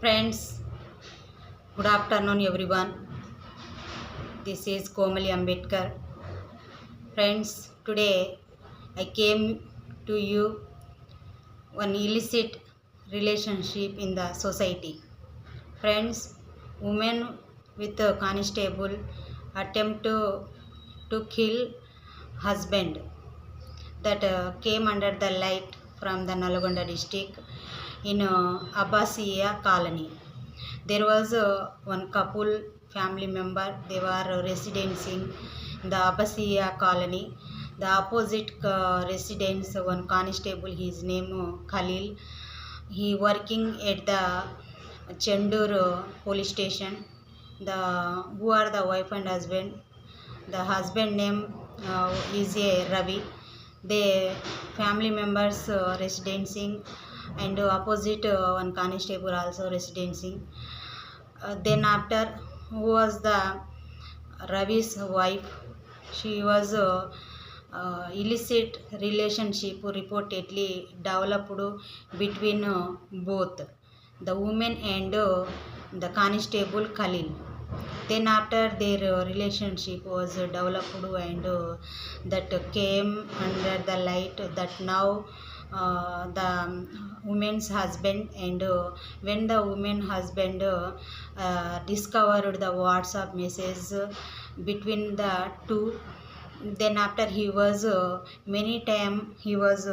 Friends, good afternoon everyone. This is Komali Ambedkar. Friends, today I came to you one illicit relationship in the society. Friends, women with a constable attempt to kill husband that came under the light from the Nalgonda district in Abbasiya colony. There was one couple family member. They were residing in the Abbasiya colony. The opposite residence, one constable, his name Khalil. He working at the Chendur police station. Who are the wife and husband? The husband name is a Ravi. The family members residing and opposite one constable also residing. Then after, who was the Ravi's wife? She was illicit relationship reportedly developed between both the woman and the constable Khalil. Then after their relationship was developed and that came under the light that now the woman's husband and when the woman husband discovered the WhatsApp message between the two, then after he was many time he was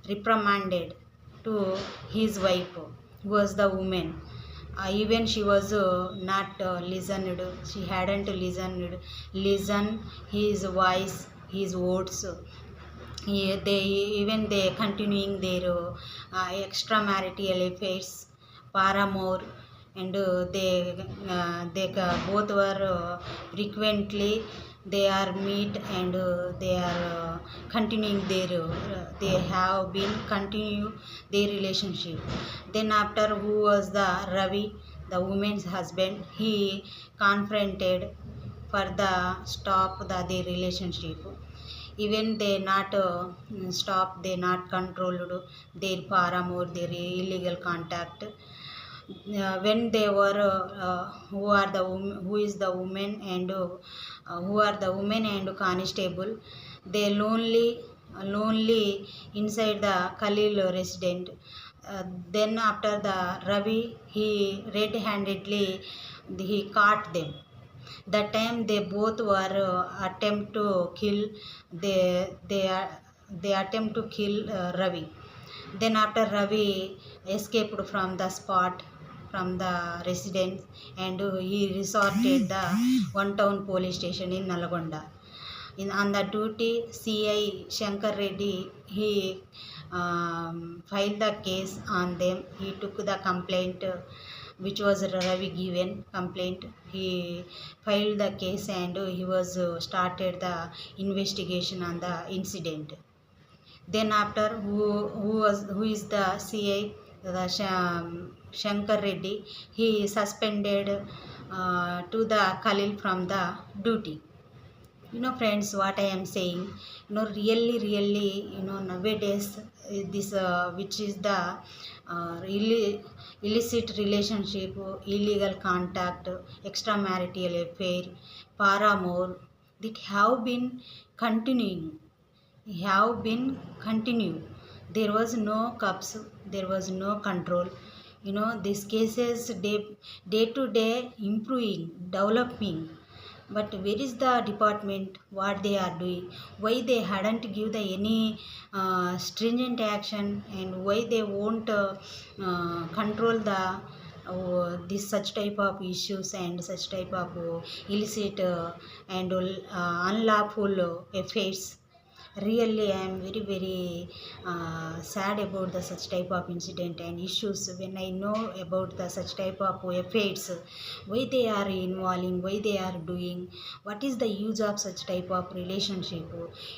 reprimanded to his wife, who was the woman. Even she was not listened. She hadn't listen his voice, his words. They continuing their extramarital affairs, paramour, and they both were frequently they are meet and they are continuing their they have been continue their relationship. Then after, who was the Ravi, the woman's husband, he confronted for the stop their relationship. Even they not stop, they not controlled their paramour, their illegal contact. When they were who is the woman and who are the woman and constable, they lonely inside the Khalil resident. Then after the Ravi, he red-handedly he caught them. That time they both were attempt to kill. They attempt to kill Ravi. Then after, Ravi escaped from the spot, from the residence, and he resorted the one town police station in Nalgonda. On the duty, CI Shankar Reddy, he filed the case on them. He took the complaint which was Ravi given complaint. He filed the case and he was started the investigation on the incident. Then after, who is the CI, the Shankar Reddy, he suspended to the Khalil from the duty. Friends, what I am saying, really, nowadays this which is the illicit relationship, illegal contact, extramarital affair, paramour, that have been continued. There was no cups, there was no control. These cases day to day improving, developing. But where is the department? What they are doing? Why they hadn't give the any stringent action, and why they won't control the this such type of issues and such type of illicit and unlawful affairs? Really, I am very sad about the such type of incident and issues. When I know about the such type of affairs, why they are involving, why they are doing, what is the use of such type of relationship?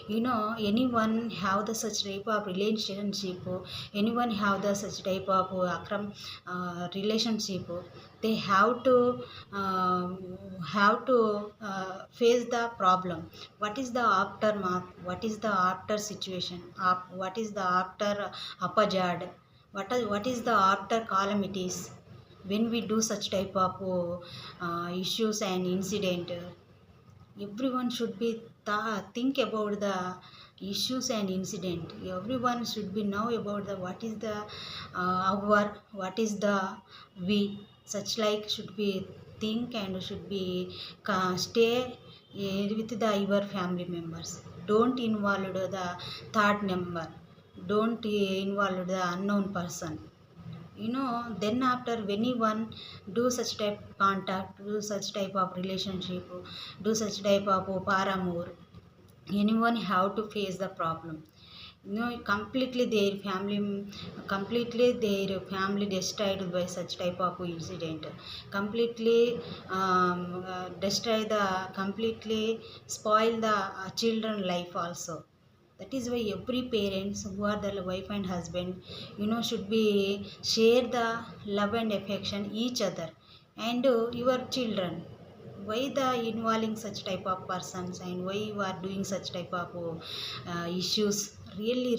Anyone have the such type of relationship, anyone have the such type of relationship, they have to face the problem. What is the aftermath? What is the after situation? What is the after hazard? What is the after calamities? when we do such type of issues and incident, everyone should be think about the issues and incident. Everyone should be know about the what is the our, what is the we, such like should be think and should be stay with the your family members. Don't involve the third member, don't involve the unknown person. Then after anyone do such type contact, do such type of relationship, do such type of paramour, anyone have to face the problem. Completely their family, completely their family destroyed by such type of incident, completely destroy the, completely spoil the children life also. That is why every parents who are the wife and husband, should be share the love and affection each other and your children. Why the involving such type of persons, and why you are doing such type of issues? Really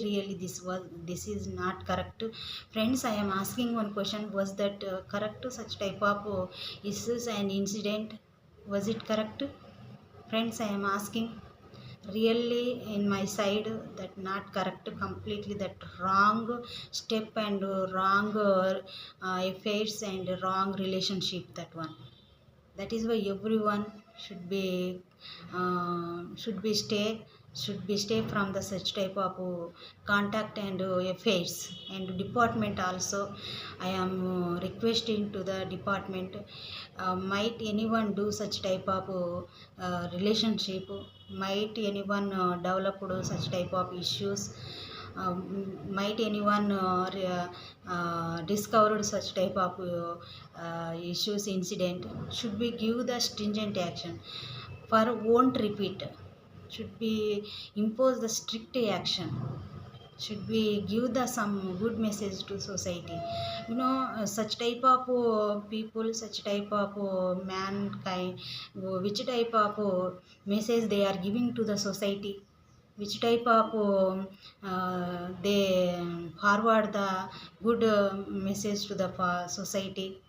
this is not correct. Friends, I am asking one question: was that correct, such type of issues and incident? Was it correct? Friends, I am asking, really in my side, that not correct, completely that wrong step and wrong affairs and wrong relationship, that one. That is why everyone should be stay from the such type of contact and affairs. And department also, I am requesting to the department, might anyone do such type of relationship, might anyone develop such type of issues, might anyone discovered such type of issues incident, should we give the stringent action for won't repeat, should be impose the strict action, should we give the some good message to society. Such type of people, such type of mankind, which type of message they are giving to the society, which type of they forward the good message to the society.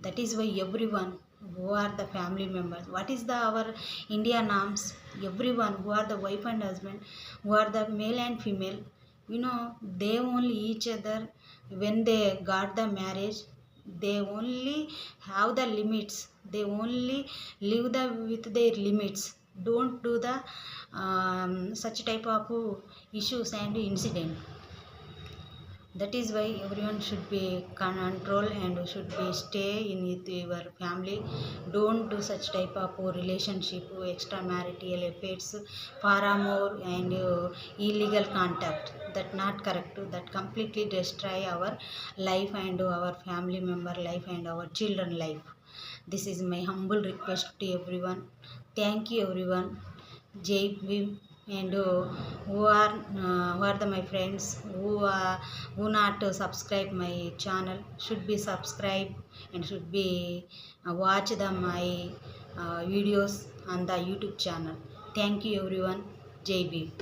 That is why everyone who are the family members, what is the our India norms, everyone who are the wife and husband, who are the male and female, they only each other, when they got the marriage, they only have the limits, they only live the with their limits. Don't do the such type of issues and incident. That is why everyone should be control and should be stay in with your family. Don't do such type of relationship, extramarital affairs, paramour and illegal contact. That not correct, that completely destroy our life and our family member life and our children life. This is my humble request to everyone. Thank you everyone. Jai Bhim. And who are my friends who not subscribe my channel, should be subscribe and should be watch my videos on the YouTube channel. Thank you everyone. Jai Bhim.